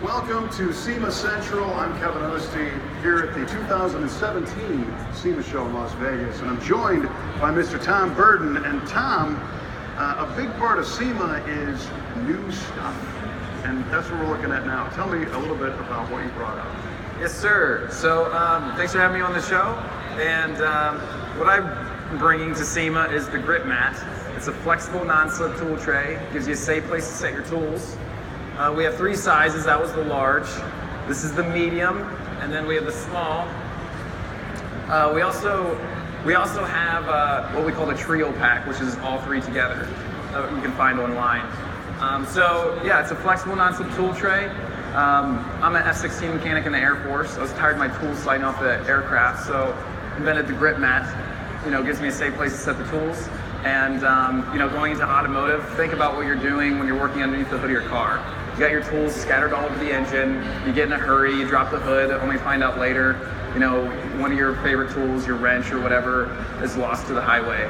Welcome to SEMA Central. I'm Kevin Osteen here at the 2017 SEMA Show in Las Vegas, and I'm joined by Mr. Tom Burden. And Tom, a big part of SEMA is new stuff, and that's what we're looking at now. Tell me a little bit about what you brought up. Yes, sir. So thanks for having me on the show. And what I'm bringing to SEMA is the Grypmat. It's a flexible non-slip tool tray. Gives you a safe place to set your tools. We have three sizes. That was the large. This is the medium, and then we have the small. We also have what we call the trio pack, which is all three together. You can find online. So yeah, it's a flexible non-slip tool tray. I'm an F-16 mechanic in the Air Force. I was tired of my tools sliding off the aircraft, so invented the Grypmat. Gives me a safe place to set the tools. And going into automotive, think about what you're doing when you're working underneath the hood of your car. You got your tools scattered all over the engine. You get in a hurry, you drop the hood, only find out later, one of your favorite tools, your wrench or whatever, is lost to the highway.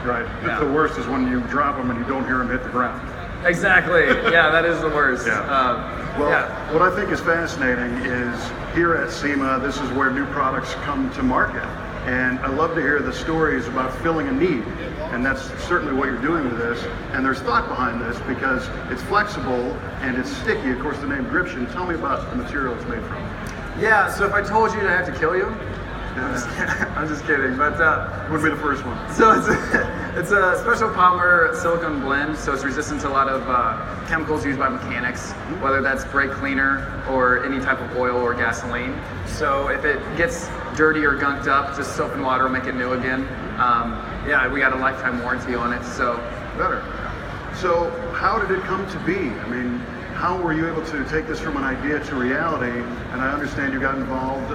Right. Yeah. The worst is when you drop them and you don't hear them hit the ground. Exactly. Yeah, that is the worst. Yeah. What I think is fascinating is here at SEMA, this is where new products come to market. And I love to hear the stories about filling a need. And that's certainly what you're doing with this. And there's thought behind this because it's flexible and it's sticky. Of course, the name Gription. Tell me about the material it's made from. Yeah, so if I told you, I'd have to kill you. I'm just kidding, but Wouldn't be the first one. So it's a special polymer silicone blend, so it's resistant to a lot of chemicals used by mechanics, whether that's brake cleaner or any type of oil or gasoline. So if it gets dirty or gunked up, just soap and water will make it new again. We got a lifetime warranty on it, so. Better. So how did it come to be? I mean, how were you able to take this from an idea to reality? And I understand you got involved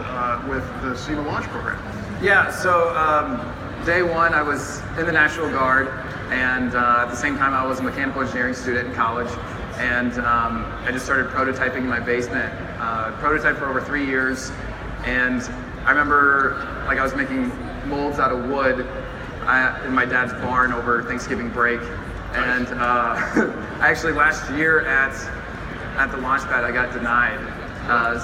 with the SEMA Launch Program. Yeah, so day one I was in the National Guard, and at the same time I was a mechanical engineering student in college, and I just started prototyping in my basement. Prototyped for over 3 years, and I remember I was making molds out of wood in my dad's barn over Thanksgiving break. And actually last year at the launch pad I got denied.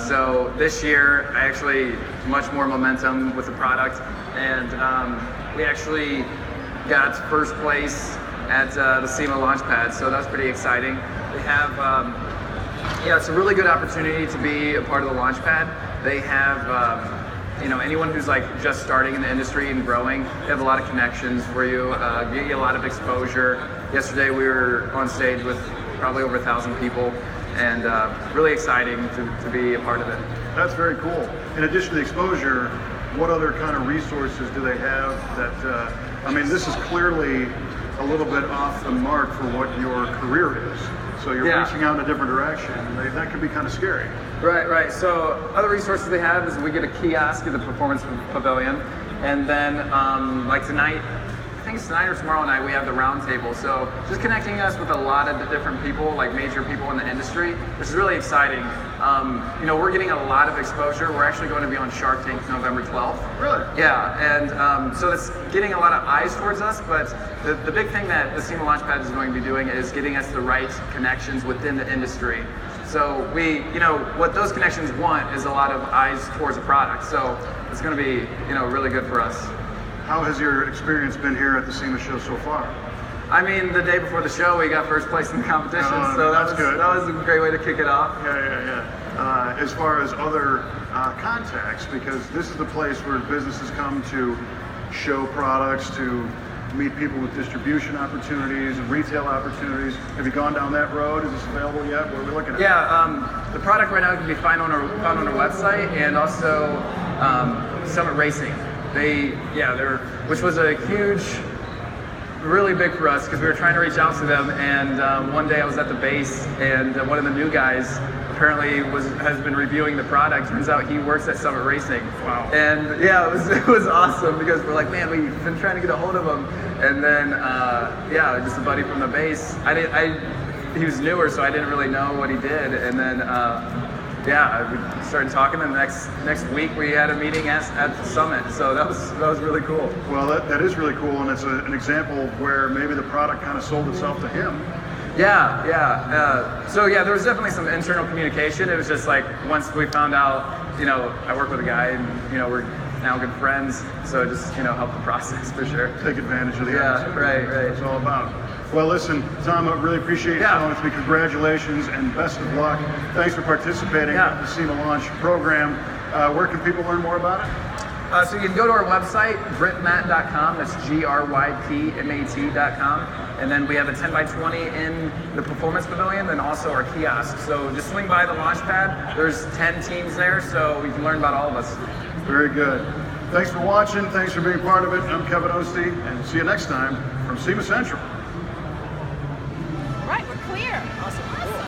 So this year I actually much more momentum with the product, and we actually got first place at the SEMA Launch Pad, so that was pretty exciting. They have, it's a really good opportunity to be a part of the launch pad. They have anyone who's just starting in the industry and growing, they have a lot of connections for you, give you a lot of exposure. Yesterday we were on stage with probably over 1,000 people, and really exciting to be a part of it. That's very cool. In addition to the exposure, what other kind of resources do they have that, this is clearly a little bit off the mark for what your career is. So you're reaching out in a different direction, and that can be kind of scary. Right. So other resources they have is we get a kiosk at the Performance Pavilion, and then tonight, I think it's tonight or tomorrow night, we have the round table. So just connecting us with a lot of the different people, major people in the industry, which is really exciting. We're getting a lot of exposure. We're actually going to be on Shark Tank November 12th. Really? Yeah, and so it's getting a lot of eyes towards us, but the big thing that the SEMA Launchpad is going to be doing is getting us the right connections within the industry. So what those connections want is a lot of eyes towards a product. So it's going to be, really good for us. How has your experience been here at the SEMA show so far? The day before the show, we got first place in the competition, so that's good. That was a great way to kick it off. Yeah. As far as other contacts, because this is the place where businesses come to show products, to meet people with distribution opportunities and retail opportunities. Have you gone down that road? Is this available yet? What are we looking at? Yeah, the product right now can be found on our website, and also Summit Racing. Which was a huge, really big for us because we were trying to reach out to them, and one day I was at the base, and one of the new guys apparently has been reviewing the product. Turns out he works at Summit Racing. Wow. And it was awesome because we're like, man, we've been trying to get a hold of him, and then just a buddy from the base. He was newer, so I didn't really know what he did, and then we started talking, and next week we had a meeting at the summit, so that was really cool. Well, that is really cool, and it's an example where maybe the product kind of sold itself to him. So yeah, there was definitely some internal communication. It was just like once we found out, I work with a guy, and we're now good friends. So it just helped the process for sure. Take advantage of the right. That's what it's all about. Well, listen, Tom, I really appreciate you showing with me. Congratulations and best of luck. Thanks for participating in the SEMA Launch program. Where can people learn more about it? So you can go to our website, grypmat.com. That's GRYPMAT.com. And then we have a 10x20 in the Performance Pavilion, and also our kiosk. So just swing by the Launch Pad. There's 10 teams there, so you can learn about all of us. Very good. Thanks for watching. Thanks for being part of it. I'm Kevin Ostie, and see you next time from SEMA Central.